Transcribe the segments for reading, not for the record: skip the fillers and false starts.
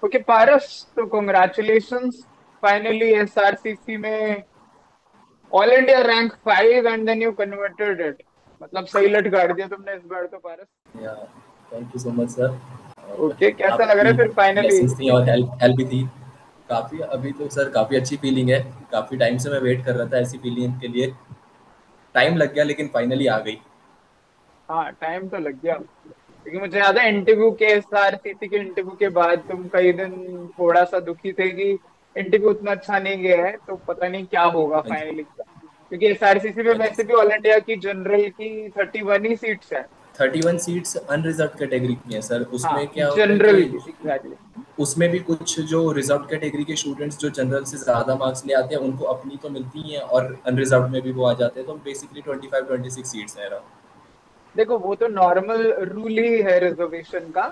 Okay Paras, तो congratulations. Finally SRCC में all India rank 5 and then you converted it. मतलब सही लटकाट दिया तुमने इस बार तो पारस। या thank you so much sir. और ओके, कैसा लग रहा आपकी है फिर फाइनली? ब्लेसिंग्स थी और हेल्प हेल्प भी थी काफ़ी। अभी तो सर काफ़ी अच्छी फीलिंग है। काफ़ी टाइम से मैं वेट कर रहा था ऐसी फीलिंग के लिए। टाइम लग गया लेकिन फाइनली आ गई। हाँ, टाइम तो लग गया क्योंकि मुझे याद है इंटरव्यू के, एसआरसीसी के इंटरव्यू के बाद तुम कई दिन थोड़ा सा दुखी थे कि इंटरव्यू उतना अच्छा नहीं गया है, तो पता नहीं क्या होगा हाँ जी। फाइनली। क्योंकि एसआरसीसी में हाँ जी वैसे भी सर। ऑल इंडिया की जनरल की 31 ही सीट्स है। 31 सीट्स अनरिजर्व कैटेगरी की हैं सर। हाँ, उसमें क्या होता है जनरल कि की एग्जैक्टली। उसमें भी कुछ जो रिजर्व कैटेगरी के स्टूडेंट्स जो जनरल से ज़्यादा मार्क्स ले आते हैं उनको अपनी तो मिलती ही हैं और अनरिजर्व में भी वो आ जाते हैं। तो बेसिकली 25-26 सीट्स हैं अराउंड। देखो, वो तो नॉर्मल रूल ही है रिजर्वेशन का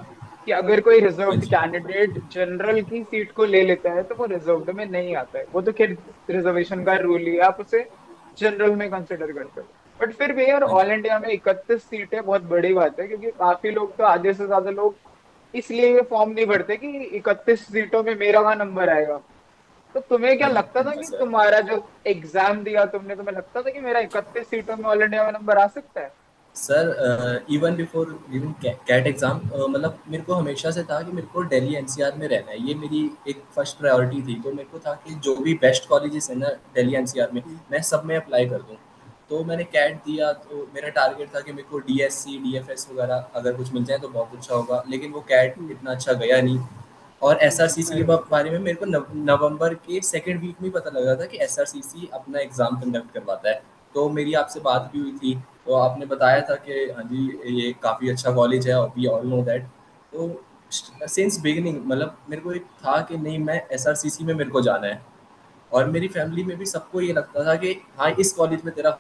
कि अगर कोई हाँ रिजर्व्ड जी। कैंडिडेट जनरल की सीट को ले लेता है तो वो रिजर्व्ड में नहीं आता है। वो तो खैर रिजर्वेशन का रूल ही है, आप उसे जनरल में कंसिडर करते हो। बट फिर भी यार, हाँ ऑल जी। इंडिया में 31 सीटें बहुत बड़ी बात है, क्योंकि काफी लोग तो, आधे से ज्यादा लोग इसलिए ये फॉर्म नहीं भरते कि 31 सीटों में मेरा वहां नंबर आएगा। तो तुम्हें क्या हाँ जी। लगता हाँ था जी कि सर। तुम्हारा जो एग्जाम दिया तुमने, तुम्हें लगता था कि मेरा 31 सीटों में ऑल इंडिया में नंबर आ सकता है? Sir even before giving CAT exam मतलब मेरे को हमेशा से था कि मेरे को दिल्ली एनसीआर में रहना है। ये मेरी एक फर्स्ट प्रायोरिटी थी। तो मेरे को था कि जो भी बेस्ट कॉलेजेस हैं ना दिल्ली एनसीआर में, मैं सब में अप्लाई कर दूँ। तो मैंने कैट दिया तो मेरा टारगेट था कि मेरे को डीएससी डीएफएस वगैरह अगर कुछ मिल जाए तो बहुत अच्छा होगा। लेकिन वो कैट इतना अच्छा गया नहीं। और एसआरसीसी के अरे, बारे में मेरे को नवंबर के सेकेंड वीक में ही पता लगा था कि एसआरसीसी अपना एग्ज़ाम कंडक्ट करवाता है। तो मेरी आपसे बात भी हुई थी। तो आपने बताया था कि हाँ जी ये काफ़ी अच्छा कॉलेज है और वी ऑल नो दैट। तो सिंस बिगिनिंग मतलब मेरे को एक था कि नहीं मैं एसआरसीसी में मेरे को जाना है। और मेरी फैमिली में भी सबको ये लगता था कि हाँ इस कॉलेज में तेरा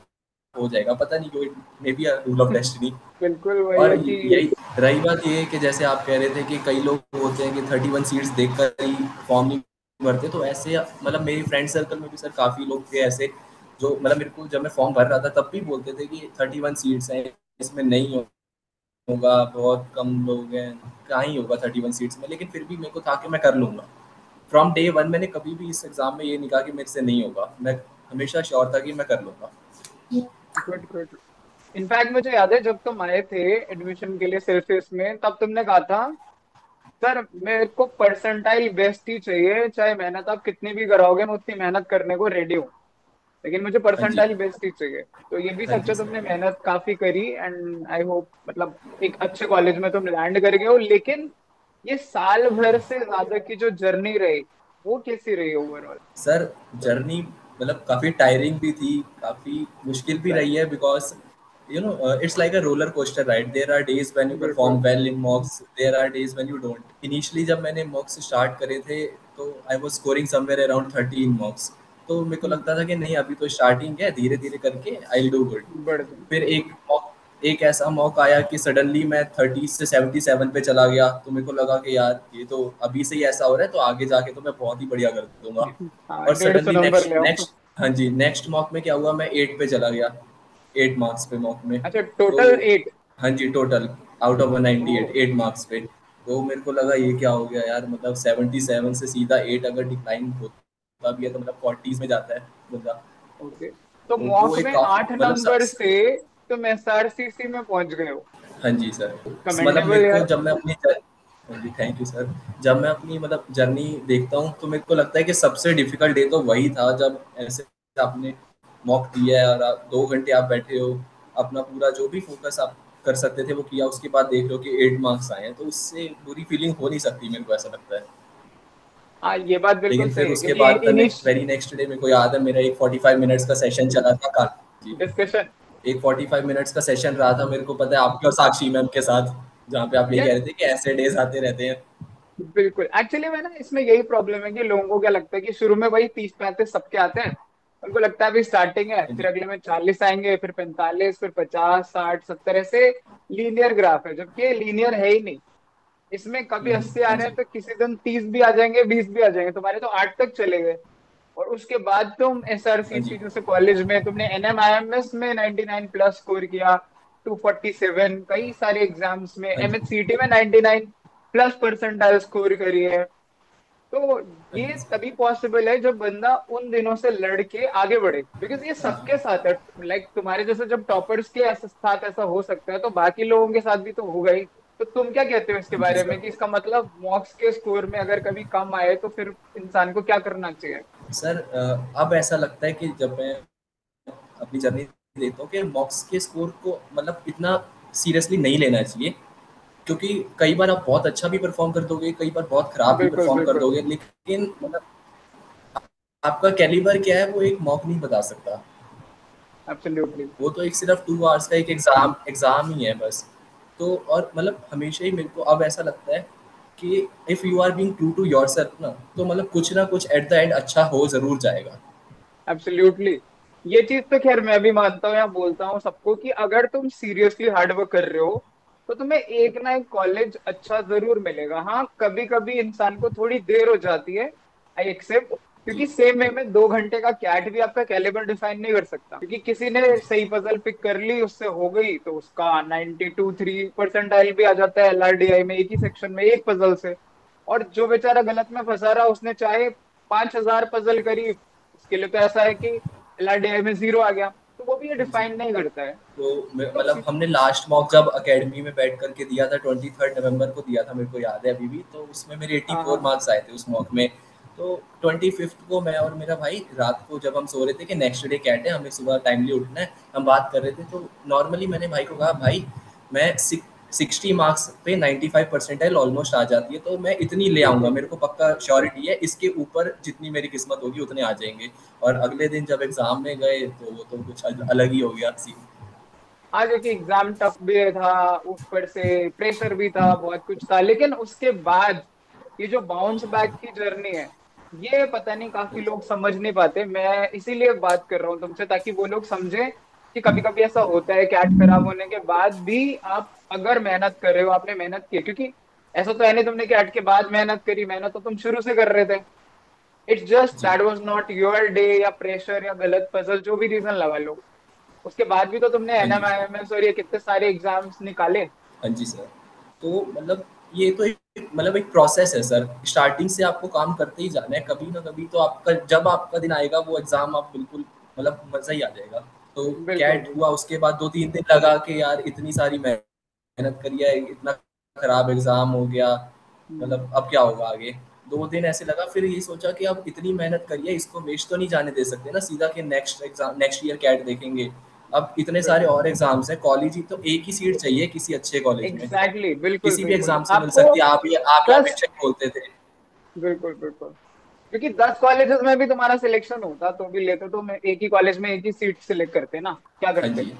हो जाएगा। पता नहीं क्यों, may be a rule of destiny. बिल्कुल वही और है कि यही रही बात ये कि जैसे आप कह रहे थे कि कई लोग होते हैं कि 31 सीट्स देखकर ही फॉर्म नहीं भरते। तो ऐसे मतलब मेरी फ्रेंड सर्कल में भी सर काफ़ी लोग थे ऐसे जो मतलब मेरे को जब मैं फॉर्म भर रहा था तब भी बोलते थे कि 31 सीट्स हैं इसमें नहीं होगा, बहुत कम लोग हैं, कहाँ ही होगा 31 सीट्स में। लेकिन फिर भी मेरे को था कि मैं कर लूँगा। फ्रॉम डे वन मैंने कभी भी इस एग्ज़ाम में ये नहीं कहा कि मेरे से नहीं होगा। मैं हमेशा श्योर था कि मैं कर लूँगा। Good good. इनफैक्ट मुझे याद है जब तुम आए थे एडमिशन के लिए सेल्फियस में, तब तुमने कहा था, सर मेरे को परसेंटाइल बेस्ट ही चाहिए, चाहे मेहनत आप कितनी भी कराओगे मैं उतनी मेहनत करने को रेडी हूँ, लेकिन मुझे हाँ जी। परसेंटाइल बेस्ट ही चाहिए। तो ये भी हाँ सच जी है, तुमने सर। मेहनत काफी करी एंड आई होप मतलब एक अच्छे कॉलेज में तुम लैंड कर गए हो। लेकिन ये साल भर से ज्यादा की जो जर्नी रही, वो कैसी रही ओवरऑल? सर जर्नी मतलब काफ़ी टायरिंग भी थी, काफ़ी मुश्किल भी रही है। Because you know it's like a roller coaster ride. There are days when you perform बिल्कुल। Well in mocks, there are days when you don't. Initially जब मैंने मॉक्स स्टार्ट करे थे तो I was scoring somewhere around 30 in mocks. तो मेरे को लगता था कि नहीं अभी तो स्टार्टिंग है, धीरे धीरे करके आई विल डू गुड। बढ़ गई। फिर एक ऐसा मौका आया कि सडनली मैं 30 से 77 पे चला गया। तो मेरे को लगा कि यार ये तो अभी से ही ऐसा हो रहा है तो आगे जाके तो मैं बहुत ही बढ़िया कर दूंगा। हाँ, और 150 सडनली नंबर ले नेक्स्ट आओ। नेक्स्ट हाँ जी नेक्स्ट मॉक में क्या हुआ, मैं 8 पे चला गया। 8 मार्क्स पे मॉक में। अच्छा, तो टोटल 8? हाँ जी total out of oh, 198 8 marks पे। तो मेरे को लगा ये क्या हो गया यार, मतलब 77 से सीधा 8 अगर डिक्लाइन होता भी है तो मतलब 40s में जाता है बंदा। ओके। तो तो वो मॉक एक में काफी 8 नंबर से तुम एसआरसीसी में पहुंच गए हो। हाँ जी सर। मतलब कमेंडेबल मेरे को यार। जब मैं अपनी हाँ जी थैंक यू सर। जब मैं अपनी मतलब जर्नी देखता हूँ तो मेरे को लगता है कि सबसे डिफिकल्ट डे तो वही था जब ऐसे आपने मॉक दिया है और आप 2 घंटे आप बैठे हो, अपना पूरा जो भी फोकस आप कर सकते थे वो किया, उसके बाद देख रहे हो कि 8 मार्क्स आए हैं। तो उससे बुरी फीलिंग हो नहीं सकती, मेरे को ऐसा लगता है। हाँ, ये बात बिल्कुल लेकिन फिर सही है उसके क्योंकि बाद द इनिश वेरी नेक्स्ट डे मेरे को याद है मेरा एक 45 मिनट्स का सेशन चला था जी। डिस्कशन। एक 45 मिनट्स का सेशन रहा था, मेरे को पता है आपके और साक्षी मैम के साथ, जहाँ पे आप ये कह यार रहे थे कि ऐसे डेज आते रहते हैं। बिल्कुल, एक्चुअली में ना इसमें यही प्रॉब्लम है कि लोगों को क्या लगता है कि शुरू में वही 30-35 सबके आते हैं। उनको लगता है अभी स्टार्टिंग है, हाँ फिर जी। अगले में 40 आएंगे, फिर 45, फिर 50, 60, 70, ऐसे लीनियर ग्राफ है, जबकि ये लीनियर है ही नहीं। इसमें कभी 80 आ हाँ रहे हैं जी। तो किसी दिन 30 भी आ जाएंगे, 20 भी आ जाएंगे, तुम्हारे तो 8 तक चले गए। और उसके बाद तुम हाँ एसआरसीसी जी। जैसे कॉलेज में तुमने एनएमआईएमएस में 99 प्लस स्कोर किया, 247, कई सारे एग्जाम्स में हाँ जी। एमएचसीटी में 99 प्लस परसेंटाइल स्कोर करी है। तो हाँ ये जी सर। तभी पॉसिबल है जब बंदा उन दिनों से लड़के आगे बढ़े, बिकॉज ये हाँ जी। सबके साथ है। लाइक तुम्हारे जैसे जब टॉपर्स के साथ ऐसा हो सकता है, तो बाकी लोगों के साथ भी तो होगा ही। तो तुम क्या कहते हो इसके जी बारे में, सर। कि इसका मतलब मॉक्स के स्कोर में अगर कभी कम आए तो फिर इंसान को क्या करना चाहिए? सर अब ऐसा लगता है कि जब मैं अपनी जर्नी देखता हूँ कि मॉक्स के स्कोर को मतलब इतना सीरियसली नहीं लेना चाहिए, क्योंकि कई बार आप बहुत अच्छा भी परफॉर्म कर दोगे, कई बार बहुत खराब भी बिल्कुल परफॉर्म कर बिल्कुल। दोगे, लेकिन मतलब आपका कैलिबर क्या है वो एक मॉक नहीं बता सकता। एब्सोल्युटली। वो तो एक सिर्फ 2 आवर्स का एक एग्जाम ही है बस। तो और मतलब हमेशा ही मेरे को अब ऐसा लगता है कि if you are being true to yourself ना, तो मतलब कुछ ना कुछ एट द एंड अच्छा हो ज़रूर जाएगा। एब्सोल्युटली। ये चीज तो खैर मैं भी मानता हूँ या बोलता हूँ सबको, कि अगर तुम सीरियसली हार्डवर्क कर रहे हो तो तुम्हें एक ना एक कॉलेज अच्छा जरूर मिलेगा। हाँ, कभी कभी इंसान को थोड़ी देर हो जाती है, आई एक्सेप्ट। क्योंकि जी। सेम वे में 2 घंटे का कैट भी आपका कैलिबर डिफाइन नहीं कर सकता, क्योंकि किसी ने सही पजल पिक कर ली, उससे हो गई, तो उसका 92-3 परसेंटाइल भी आ जाता है LRDI में, एक ही सेक्शन में एक पजल से। और जो बेचारा गलत में फंसा रहा, उसने चाहे 5,000 पजल करी, उसके लिए तो ऐसा है कि LRDI में 0 आ गया, तो वो भी ये जी। डिफाइन नहीं करता है। तो तो मतलब हमने लास्ट मॉक जब अकेडमी में बैठ करके दिया था, 23 नवंबर को दिया था, मेरे को याद है अभी भी। तो उसमें मेरे एट्टी हाँ फोर हाँ। मार्क्स आए थे उस मॉक में। तो 25th को मैं और मेरा भाई रात को जब हम सो रहे थे कि नेक्स्ट डे कैट है, हमें सुबह टाइमली उठना है, हम बात कर रहे थे। तो नॉर्मली मैंने भाई को कहा, भाई मैं 60 मार्क्स पे 95 परसेंटाइल ऑलमोस्ट आ जाती है, तो मैं इतनी ले आऊंगा, बिल्कुल। मेरे को पक्का श्योरिटी है, इसके ऊपर जितनी मेरी किस्मत होगी उतने आ जाएंगे। और अगले दिन जब एग्जाम में गए तो वो तो कुछ अलग ही हो गया सीन। हाँ, क्योंकि एग्जाम टफ भी था, ऊपर से प्रेशर भी था, बहुत कुछ था, लेकिन उसके बाद ये जो बाउंस बैक की जर्नी है, ये पता नहीं काफी लोग समझ नहीं पाते। मैं इसीलिए बात कर रहा हूँ तुमसे, ताकि वो लोग समझें कि कभी कभी ऐसा होता है, कैट खराब होने के बाद भी आप अगर मेहनत कर रहे हो, आपने मेहनत की है, क्योंकि ऐसा तो है नहीं तुमने कैट के बाद मेहनत करी, मेहनत तो तुम शुरू से कर रहे थे। इट्स जस्ट जी। That was not your day, या प्रेशर या गलत पजल, जो भी रीजन लगा लो। उसके बाद भी तो तुमने हाँ जी सर। NMIMS और ये कितने सारे एग्जाम्स निकाले। हाँ जी सर। तो मतलब ये तो एक मतलब एक प्रोसेस है सर, स्टार्टिंग से आपको काम करते ही जाना है, कभी ना कभी तो आपका जब आपका दिन आएगा वो एग्ज़ाम आप बिल्कुल मतलब मज़ा ही आ जाएगा। तो बिल्कुल कैट हुआ, बिल्कुल। उसके बाद 2-3 दिन लगा कि यार इतनी सारी मेहनत करी है, इतना खराब एग्ज़ाम हो गया, हम्म, मतलब अब क्या होगा आगे? 2 दिन ऐसे लगा, फिर ये सोचा कि अब इतनी मेहनत करी है, इसको वेस्ट तो नहीं जाने दे सकते ना, सीधा कि नेक्स्ट ईयर कैट देखेंगे। अब इतने सारे बिल्कुल। और एग्ज़ाम्स हैं, कॉलेज ही तो एक ही सीट चाहिए किसी अच्छे कॉलेज में, एग्जैक्टली exactly, बिल्कुल किसी भी बिल्कुल एग्ज़ाम से मिल आपको सकती है। आप ही 10। हमेशा ही बोलते थे। बिल्कुल बिल्कुल। क्योंकि 10 कॉलेजेस में भी तुम्हारा सिलेक्शन होता तो भी लेते, तो मैं एक ही कॉलेज में एक ही सीट सिलेक्ट करते ना, क्या हाँ करते? जी।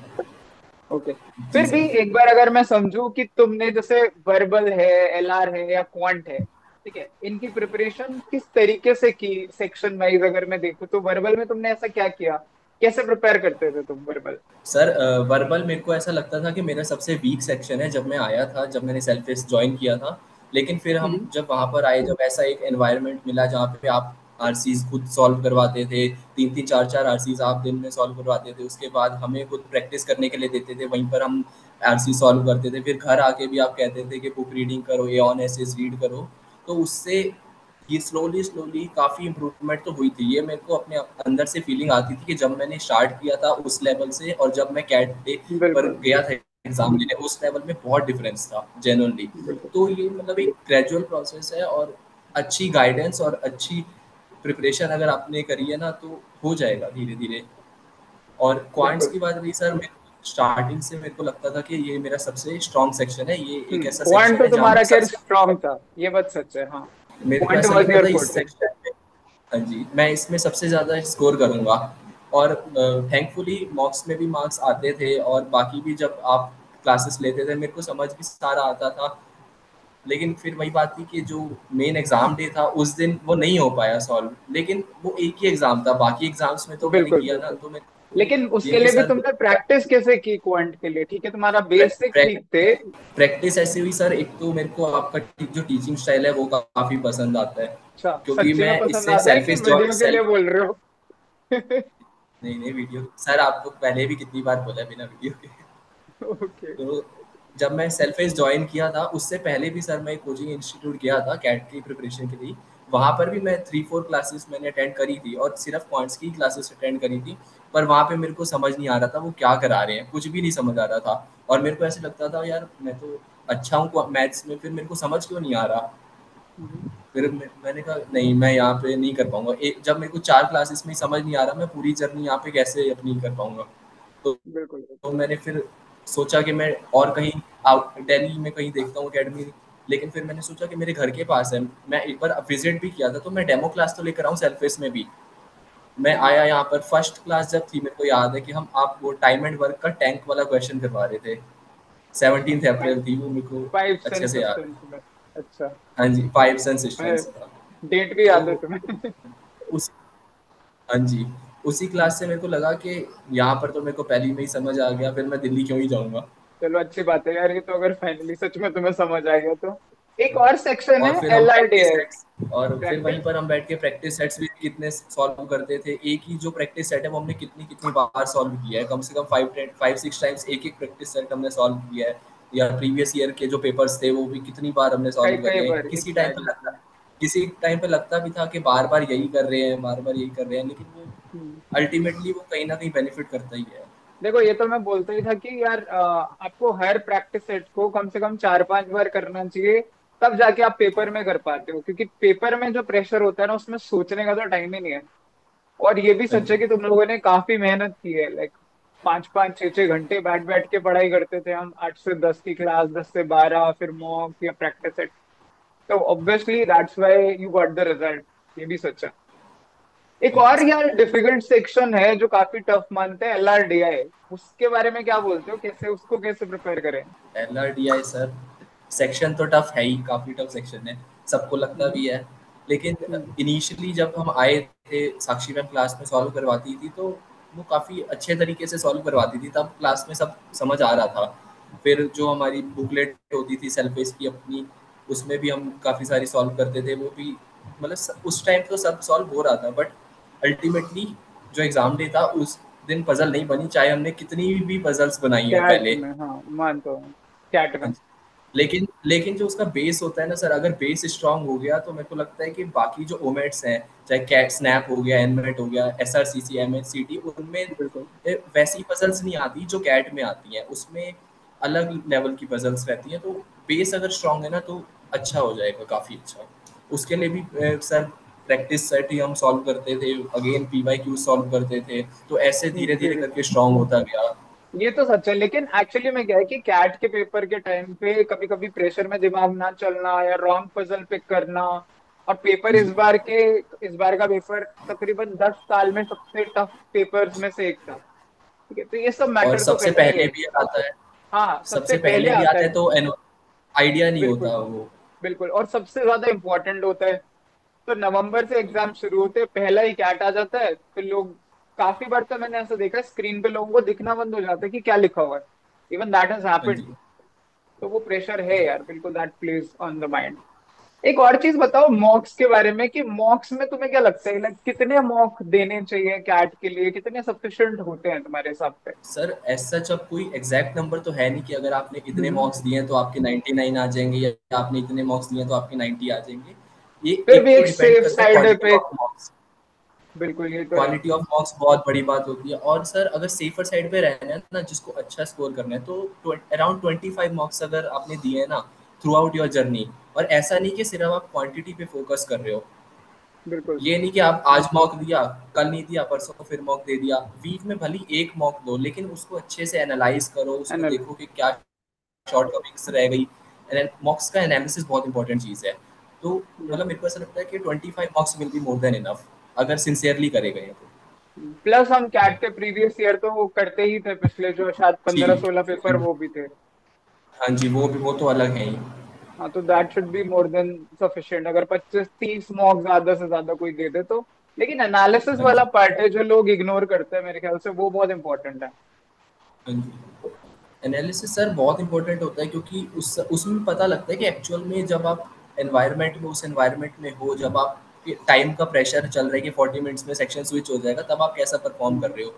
ओके। जी फिर भी सर। एक बार अगर मैं समझूं कि तुमने जैसे वर्बल है, LR है या क्वांट है, ठीक है, इनकी प्रिपरेशन किस तरीके से की सेक्शन वाइज, अगर मैं देखूं तो वर्बल में तुमने ऐसा क्या किया, कैसे प्रिपेयर करते थे तुम वर्बल? सर वर्बल मेरे को ऐसा लगता था कि मेरा सबसे वीक सेक्शन है जब मैं आया था, जब मैंने सेल्फिश ज्वाइन किया था। लेकिन फिर हम हम्म। जब वहाँ पर आए, जब ऐसा एक एनवायरनमेंट मिला जहाँ पे आप आरसीज खुद सॉल्व करवाते थे, 3-3 4-4 आरसीज आप दिन में सॉल्व करवाते थे, उसके बाद हमें खुद प्रैक्टिस करने के लिए देते थे, वहीं पर हम आरसी सॉल्व करते थे, फिर घर आके भी आप कहते थे कि बुक रीडिंग करो, ए ऑन एसेस रीड करो। तो उससे ये स्लोली स्लोली काफ़ी इम्प्रूवमेंट तो हुई थी, ये मेरे को अपने अंदर से फीलिंग आती थी कि जब मैंने स्टार्ट किया था उस लेवल से और जब मैं कैट डे पर बिल्कुल गया था एग्जाम देने, उस लेवल में बहुत डिफरेंस था जेन्युइनली। बिल्कुल। तो ये मतलब एक ग्रेजुअल प्रोसेस है, और अच्छी गाइडेंस और अच्छी प्रिपरेशन अगर आपने करी है ना तो हो जाएगा धीरे धीरे। और क्वांट्स बिल्कुल। की बात रही सर, स्टार्टिंग से मेरे को लगता था कि ये मेरा सबसे स्ट्रॉन्ग सेक्शन है, ये एक ऐसा क्वांट सेक्शन तो है जहाँ तुम्हारा मैं खैर सबसे, स्ट्रांग था, ये बात सच है, हाँ। मेरे को क्वांट ऐसा वाज लगता योर था इस फोर्टे। सेक्शन में, हाँ जी, मैं इसमें सबसे ज़्यादा स्कोर करूँगा। और थैंकफुली मॉक्स में भी मार्क्स आते थे, और बाकी भी जब आप क्लासेस लेते थे मेरे को समझ भी सारा आता था। लेकिन फिर वही बात थी कि जो मेन एग्ज़ाम डे था उस दिन वो नहीं हो पाया सॉल्व, लेकिन वो एक ही एग्ज़ाम था, बाकी एग्ज़ाम्स में तो मैंने बिल्कुल किया ना, बिल्कुल। तो मेरे को लेकिन ये उसके कि लिए भी सर तुमने प्रैक्टिस कैसे की क्वांट के लिए? ठीक है, तुम्हारा बेसिक ठीक थे। प्रैक्टिस ऐसे हुई सर, एक तो मेरे को आपका जो टीचिंग स्टाइल है वो काफ़ी पसंद आता है, अच्छा, क्योंकि सच्ची में मैं पसंद इससे आता है कि वीडियो के लिए सेल्फ, बोल रहे हो? नहीं नहीं वीडियो सर, आपको पहले भी कितनी बार बोला है बिना वीडियो के। ओके। तो जब मैं सेल्फ फेस ज्वाइन किया था उससे पहले भी सर मैं कोचिंग इंस्टीट्यूट गया था कैट की प्रिपरेशन के लिए। वहाँ पर भी मैं 3-4 क्लासेस मैंने अटेंड करी थी और सिर्फ क्वांट्स की क्लासेस अटेंड करी थी। पर वहाँ पे मेरे को समझ नहीं आ रहा था वो क्या करा रहे हैं, कुछ भी नहीं समझ आ रहा था। और मेरे को ऐसे लगता था यार मैं तो अच्छा हूँ मैथ्स में, फिर मेरे को समझ क्यों नहीं आ रहा। हम्म, फिर मैंने कहा नहीं मैं यहाँ पे नहीं कर पाऊंगा, जब मेरे को 4 क्लासेस में ही समझ नहीं आ रहा मैं पूरी जर्नी यहाँ पे कैसे अपनी कर पाऊंगा। तो बिल्कुल तो बिल्कुल। मैंने फिर सोचा कि मैं और कहीं आउट दिल्ली में कहीं देखता हूँ अकेडमी। लेकिन फिर मैंने सोचा कि मेरे घर के पास है, मैं एक बार विजिट भी किया था तो मैं डेमो क्लास तो लेकर आऊँ सेल्फ फेस में भी। मैं हम्म, आया यहाँ पर फर्स्ट क्लास जब थी मेरे को याद है कि हम आप वो टाइम एंड वर्क का टैंक वाला क्वेश्चन करवा रहे थे। 17 अप्रैल थी वो, मेरे को फाइव अच्छे सेंस से याद सिस्टम्स में। अच्छा। है। हाँ जी, फाइव सन मैं सिस्टम्स था। डेट भी तो याद है तुम्हें? उस हाँ जी, उसी क्लास से मेरे को लगा कि यहाँ पर तो मेरे को पहले ही में ही समझ आ गया, फिर मैं दिल्ली क्यों ही जाऊँगा। चलो अच्छी बात है यार, ये तो अगर फाइनली सच में तुम्हें समझ आ गया तो। एक और सेक्शन और है फिर हम L R D practice S. Sets, और फिर प्रैक्टिस। वहीं पर हम बैठ के प्रैक्टिस सेट्स भी कितने सॉल्व करते थे। एक ही जो प्रैक्टिस सेट है वो हमने कितनी कितनी बार सॉल्व किया है, कम से कम 5-6 टाइम्स एक एक प्रैक्टिस सेट हमने सॉल्व किया है। या प्रीवियस ईयर के जो पेपर्स थे वो भी कितनी बार हमने कई सॉल्व कई करे हैं। बार, एग्जैक्टली। किसी टाइम पे लगता भी था कि बार बार यही कर रहे हैं, बार बार यही कर रहे हैं, लेकिन वो अल्टीमेटली वो कहीं ना कहीं बेनिफिट करता ही है। देखो ये तो मैं बोलता ही था कि यार आपको हर प्रैक्टिस सेट को कम से कम 4-5 बार करना चाहिए। तब जाके आप पेपर में कर पाते हो, क्योंकि पेपर में जो प्रेशर होता है ना, उसमें सोचने का तो टाइम ही नहीं है। और ये भी हाँ सच जी। है कि तुम लोगों ने काफी मेहनत की है, लाइक 5-5 6-6 घंटे बैठ बैठ के पढ़ाई करते थे हम, 8 से 10 की क्लास, 10 से 12, फिर मॉक या प्रैक्टिस सेट। तो obviously that's why you got the result. ये भी सच है। एक हाँ जी और सर। यार डिफिकल्ट सेक्शन है जो काफी टफ मानते हैं, एल आर डी आई। उसके बारे में क्या बोलते हो, कैसे उसको कैसे प्रिपेयर करें? LRDI सर, सेक्शन तो टफ है ही, काफ़ी टफ सेक्शन है, सबको लगता हम्म, भी है। लेकिन हम्म, इनिशियली जब हम आए थे, साक्षी मैम क्लास में सॉल्व करवाती थी तो वो काफ़ी अच्छे तरीके से सॉल्व करवाती थी, तब क्लास में सब समझ आ रहा था। फिर जो हमारी बुकलेट होती थी सेल्फ पेज की अपनी, उसमें भी हम काफ़ी सारी सॉल्व करते थे, वो भी मतलब उस टाइम तो सब सॉल्व हो रहा था। बट अल्टीमेटली जो एग्ज़ाम डे था उस दिन पजल नहीं बनी, चाहे हमने कितनी भी पजल्स बनाई हैं कैट पहले। में, हाँ मानता हूँ। कैट हाँ में। जी। लेकिन लेकिन जो उसका बेस होता है ना सर, अगर बेस स्ट्रांग हो गया तो मेरे को लगता है कि बाकी जो ओमेट्स हैं, चाहे कैट स्नैप हो गया, एनमेट हो गया, SRCC, MHCT, उनमें बिल्कुल। वैसी पजल्स नहीं आती जो कैट में आती हैं। उसमें अलग लेवल की पजल्स रहती हैं। तो बेस अगर स्ट्रांग है ना तो अच्छा हो जाएगा, काफ़ी अच्छा। उसके लिए भी सर प्रैक्टिस सेट ही हम सॉल्व करते थे, अगेन PYQ सॉल्व करते थे। तो ऐसे धीरे धीरे बिल्कुल। करके स्ट्रांग होता गया। ये तो सच है, लेकिन एक्चुअली में क्या है कि कैट के पेपर के टाइम पे कभी कभी प्रेशर में दिमाग ना चलना या रॉन्ग पजल पिक करना। और पेपर जी। इस बार का पेपर तकरीबन 10 साल में सबसे टफ पेपर्स में से एक था। ठीक है, तो ये सब और मैटर तो सबसे करता ही पहले है। भी आता है, हाँ, सबसे सबसे पहले पहले भी आता आता है। है तो आइडिया नहीं बिल्कुल होता वो। बिल्कुल, और सबसे ज्यादा इम्पोर्टेंट होता है। तो नवंबर से एग्जाम शुरू होते हैं, पहला ही कैट आ जाता है, तो लोग काफी बार तो मैंने ऐसा देखा है, स्क्रीन पे लोगों को दिखना बंद हो जाता है कि क्या लिखा हुआ है। इवन दैट हैज हाँ हैपेंड। जी। तो वो प्रेशर है यार, बिल्कुल that plays on the mind. एक और चीज बताओ मॉक्स के बारे में, कि मॉक्स में तुम्हें क्या लगता है, लाइक कितने मॉक देने चाहिए कैट के लिए, कितने सफिशिएंट होते हैं तुम्हारे हिसाब से? सर एज सच अब कोई एग्जैक्ट नंबर तो है नहीं कि अगर आपने इतने हम्म। मार्क्स दिए हैं तो आपके 99 आ जाएंगे, या आपने इतने मार्क्स दिए हैं तो आपके 90 आ जाएंगे। ये फिर एक भी तो एक डिपेंड सेफ करता है साइड क्वालिटी पे। Of marks. बिल्कुल, ये तो है। क्वालिटी ऑफ मार्क्स बहुत बड़ी बात होती है। और सर अगर सेफर साइड पे रहना है ना, जिसको अच्छा स्कोर करना है, तो अराउंड 25 मार्क्स अगर आपने दिए हैं ना थ्रू आउट योर जर्नी, और ऐसा नहीं कि सिर्फ आप क्वांटिटी पे फोकस कर रहे हो। बिल्कुल। ये नहीं कि आप आज मॉक दिया, कल नहीं दिया, परसों फिर मॉक दे दिया। वीक में भली एक मॉक दो, लेकिन उसको अच्छे से एनालाइज करो, उसमें एनएल। देखो कि क्या शॉर्ट कमिंग्स रह गई। मॉक्स का एनालिसिस बहुत इंपॉर्टेंट चीज़ है। तो मतलब बिल्कुल। मेरे को ऐसा लगता है कि 25 मॉक्स will be more than enough, अगर सिंसियरली करे गए तो। प्लस हम कैट के प्रीवियस ईयर तो वो करते ही थे, पिछले जो शायद जी। 15-16 पेपर वो भी थे। हाँ जी, वो तो अलग है ही। हाँ, तो that should be more than sufficient, अगर 25-30 मॉक ज्यादा से ज्यादा कोई दे दे तो। लेकिन एनालिसिस हाँ वाला जी। पार्ट है जो लोग इग्नोर करते हैं, मेरे ख्याल से वो बहुत इंपॉर्टेंट है। हाँ जी। एनालिसिस सर बहुत इंपॉर्टेंट होता है, क्योंकि उसमें पता लगता है कि एक्चुअल में जब आप एनवायरनमेंट में उस एनवायरनमेंट में हो, जब आप टाइम का प्रेशर चल रहा है कि 40 मिनट्स में सेक्शन स्विच हो जाएगा, तब आप कैसा परफॉर्म कर हम्म, रहे हो।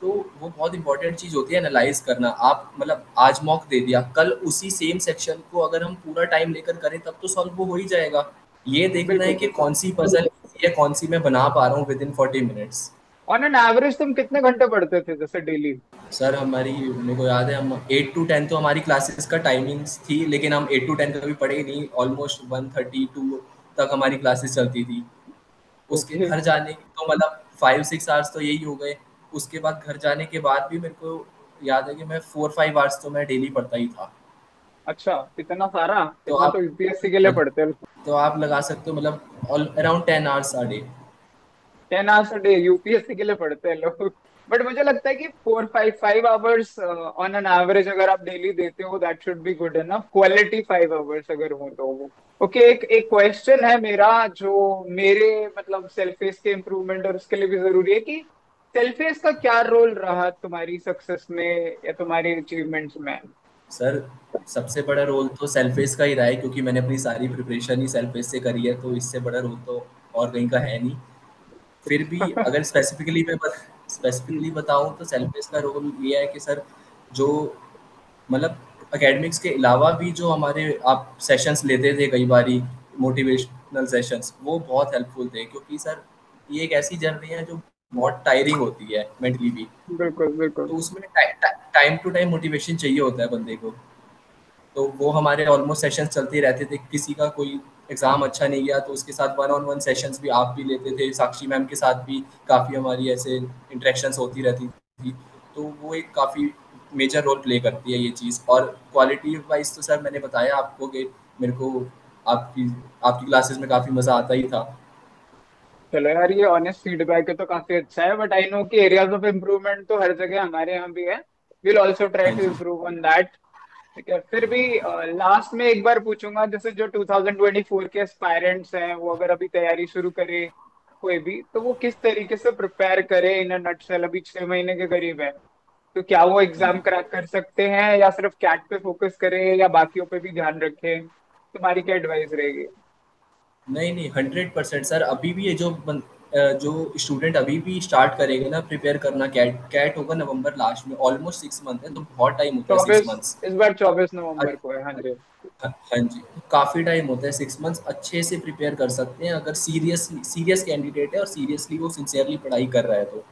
तो वो बहुत इंपॉर्टेंट चीज़ होती है एनालाइज करना। आप मतलब आज मॉक दे दिया, कल उसी सेम सेक्शन को अगर हम पूरा टाइम लेकर करें तब तो सॉल्व वो हो ही जाएगा। ये देखना है बिल्कुल कि बिल्कुल। कौन सी पजल है, कौन सी मैं बना पा रहा हूँ with in 40 minutes. On an average तुम कितने घंटे पढ़ते थे जैसे डेली? सर हमारी, मेरे को याद है हम 8 to 10 तो हमारी क्लासेस का टाइमिंग्स थी, लेकिन हम 8 to 10 कभी पढ़े ही नहीं। ऑलमोस्ट 1:32 तक हमारी क्लासेस चलती थी। उसके ओके। घर जाने तो मतलब 5-6 आवर्स तो यही हो गए। उसके बाद घर जाने के बाद भी मेरे को याद है कि मैं 4-5 आवर्स तो मैं डेली पढ़ता ही था। अच्छा, इतना सारा? तो इतना आप तो यूपीएससी के लिए पढ़ते हो? तो आप लगा सकते हो मतलब around 10 hours a day। 10 hours a day UPSC के लिए पढ़ते हैं लोग। बट मुझे लगता है कि 4 5 5 आवर्स ऑन एन एवरेज अगर आप डेली देते हो that should be good enough. Quality 5 hours अगर हो तो वो ओके। एक एक क्वेश्चन है मेरा जो मेरे मतलब सेल्फ फेस के इम्प्रूवमेंट और उसके लिए भी जरूरी है कि सेल्फ फेस का क्या रोल रहा तुम्हारी सक्सेस में या तुम्हारी अचीवमेंट्स में? सर सबसे बड़ा रोल तो सेल्फेस का ही रहा है, क्योंकि मैंने अपनी सारी प्रिपरेशन ही सेल्फेस से करी है, तो इससे बड़ा रोल तो और कहीं का है नहीं। फिर भी अगर स्पेसिफिकली बताऊं तो सेल्फेस का रोल ये है कि सर जो मतलब एकेडमिक्स के अलावा भी जो हमारे आप सेशंस लेते थे कई बारी, मोटिवेशनल सेशंस, वो बहुत हेल्पफुल थे, क्योंकि सर ये एक ऐसी जर्नी है जो बहुत टायरिंग होती है मेंटली भी। बिल्कुल बिल्कुल। तो उसमें टाइम टू टाइम मोटिवेशन चाहिए होता है बंदे को। तो वो हमारे ऑलमोस्ट सेशंस चलते ही रहते थे। किसी का कोई एग्जाम अच्छा नहीं गया तो उसके साथ 1-on-1 सेशंस भी आप भी लेते थे, साक्षी मैम के साथ भी काफ़ी हमारी ऐसे इंटरेक्शंस होती रहती थी। तो वो एक काफ़ी मेजर रोल प्ले करती है ये चीज़। और क्वालिटी वाइज तो सर मैंने बताया आपको कि मेरे को आपकी आपकी क्लासेस में काफ़ी मज़ा आता ही था। चलो यार, ये ऑनेस्ट फीडबैक है तो काफी अच्छा है, बट आई नो कि एरियाज ऑफ इम्प्रूवमेंट तो हर जगह हमारे यहाँ भी है। विल ऑल्सो ट्राई हाँ टू जी। Improve on that. ठीक है, फिर भी लास्ट में एक बार पूछूंगा, जैसे जो 2024 के एस्पायरेंट्स हैं वो अगर अभी तैयारी शुरू करे कोई भी, तो वो किस तरीके से प्रिपेयर करे इन अ नटसेल? अभी 6 महीने के करीब है, तो क्या वो हाँ एग्जाम जी। क्रैक कर सकते हैं या सिर्फ कैट पे फोकस करे या बाकियों पे भी ध्यान रखे? तुम्हारी क्या एडवाइस रहेगी? नहीं नहीं, 100% सर। अभी भी ये जो स्टूडेंट अभी भी स्टार्ट करेंगे ना प्रिपेयर करना, कैट कैट होगा नवंबर लास्ट में, ऑलमोस्ट 6 मंथ है, तो बहुत टाइम होता है सिक्स 24, मंथ्स इस बार 24 नवंबर को है, हाँ जी। हाँ जी, काफ़ी टाइम होता है। 6 मंथ्स अच्छे से प्रिपेयर कर सकते हैं अगर सीरियस कैंडिडेट है और सीरियसली वो सिंसियरली पढ़ाई कर रहा है तो।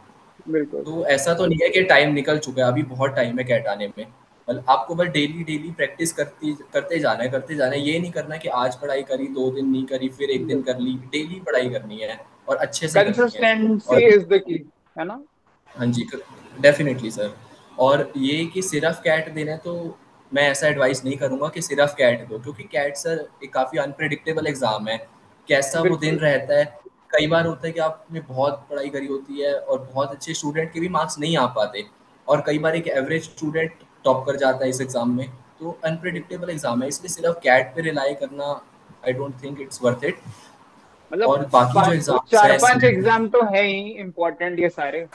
बिल्कुल तो ऐसा तो नहीं है कि टाइम निकल चुका है, अभी बहुत टाइम है कैट आने में। मतलब आपको बस डेली डेली प्रैक्टिस करते जाना है। ये नहीं करना कि आज पढ़ाई करी, 2 दिन नहीं करी, फिर एक दिन कर बिल्कुल। ली। डेली पढ़ाई करनी है और अच्छे से करनी है। कंसिस्टेंसी और इज द की, है ना? हाँ जी, डेफिनेटली सर। और ये कि सिर्फ कैट देना है तो मैं ऐसा एडवाइस नहीं करूँगा कि सिर्फ कैट दो, क्योंकि कैट सर एक काफ़ी अनप्रिडिक्टेबल एग्ज़ाम है। कैसा वो दिन बिल्कुल। रहता है, कई बार होता है कि आपने बहुत पढ़ाई करी होती है और बहुत अच्छे स्टूडेंट के भी मार्क्स नहीं आ पाते, और कई बार एक एवरेज स्टूडेंट टॉप कर जाता है इस एग्ज़ाम में। तो बिल्कुल अनप्रिडिक्टेबल एग्ज़ाम है, इसलिए सिर्फ कैट पे रिलाई करना I don't think it's worth it. मतलब और बाकी जो एग्ज़ाम्स चार हैं पांच एग्जाम तो है ही इम्पोर्टेंट ये सारे।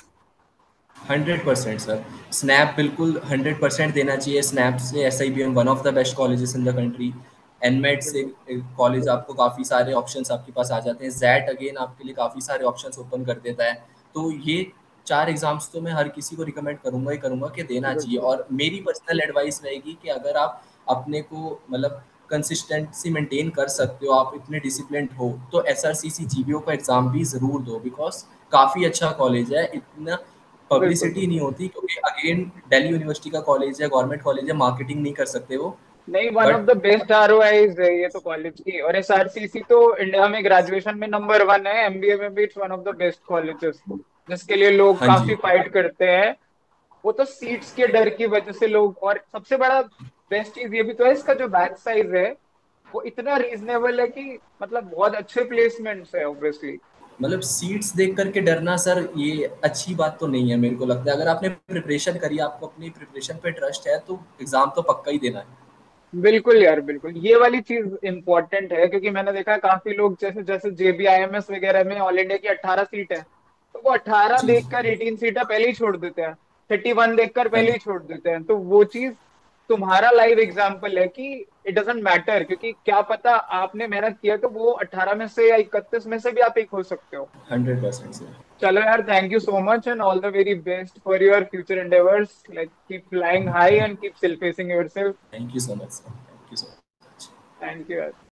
100% सर। स्नैप बिल्कुल 100% देना चाहिए। स्नैप से SIBM one of the best colleges in the country. NMAT से बिल्कुल कॉलेज आपको काफ़ी सारे ऑप्शंस आपके पास आ जाते हैं। जैट अगेन आपके लिए काफ़ी सारे ऑप्शंस ओपन कर देता है। तो ये 4 एग्जाम्स तो मैं हर किसी को रिकमेंड करूंगा ही करूंगा कि देना चाहिए। बिल्कुल और मेरी पर्सनल एडवाइस रहेगी कि अगर आप अपने को मतलब कंसिस्टेंसी मेंटेन कर सकते हो, आप इतने डिसिप्लिन हो, तो SRCC GBO का एग्ज़ाम भी ज़रूर दो, बिकॉज काफ़ी अच्छा कॉलेज है। इतना बिल्कुल पब्लिसिटी नहीं बिल्कुल। होती, क्योंकि अगेन दिल्ली यूनिवर्सिटी का कॉलेज है, गवर्नमेंट कॉलेज है, मार्केटिंग नहीं कर सकते वो। नहीं, one of but the best ROIs है ये तो कॉलेज की। और एसआरसीसी तो इंडिया में ग्रेजुएशन में नंबर 1 है, एमबीए में भी it's one of the best colleges जिसके लिए लोग हाँ जी, काफी फाइट करते हैं। वो तो सीट्स के डर की वजह से लोग, और सबसे बड़ा बेस्ट चीज ये भी तो है इसका जो बैच साइज है वो इतना रीजनेबल है कि मतलब बहुत अच्छे प्लेसमेंट्स है ऑब्वियसली। मतलब सीट्स देख करके डरना सर ये अच्छी बात तो नहीं है। मेरे को लगता है अगर आपने प्रिपरेशन करी, आपको अपनी प्रिपरेशन पे ट्रस्ट है, तो एग्जाम तो पक्का ही देना है। बिल्कुल यार, बिल्कुल ये वाली चीज इंपॉर्टेंट है क्योंकि मैंने देखा है काफी लोग जैसे जैसे जेबीआईएमएस वगैरह में ऑल इंडिया की 18 सीट है, तो वो 18 जी जी। देखकर 18 सीटें पहले ही छोड़ देते हैं, 31 देखकर हाँ पहले जी। ही छोड़ देते हैं। तो वो चीज तुम्हारा लाइव एग्जाम्पल है कि इट डजेंट मैटर, क्योंकि क्या पता आपने मेहनत किया तो वो 18 में से या 31 में से भी आप एक हो सकते हो। 100% सर। चलो यार, thank you so much and all the very best for your future endeavours, like keep flying high and keep self facing yourself. Thank you so much sir, thank you so much. Thank you.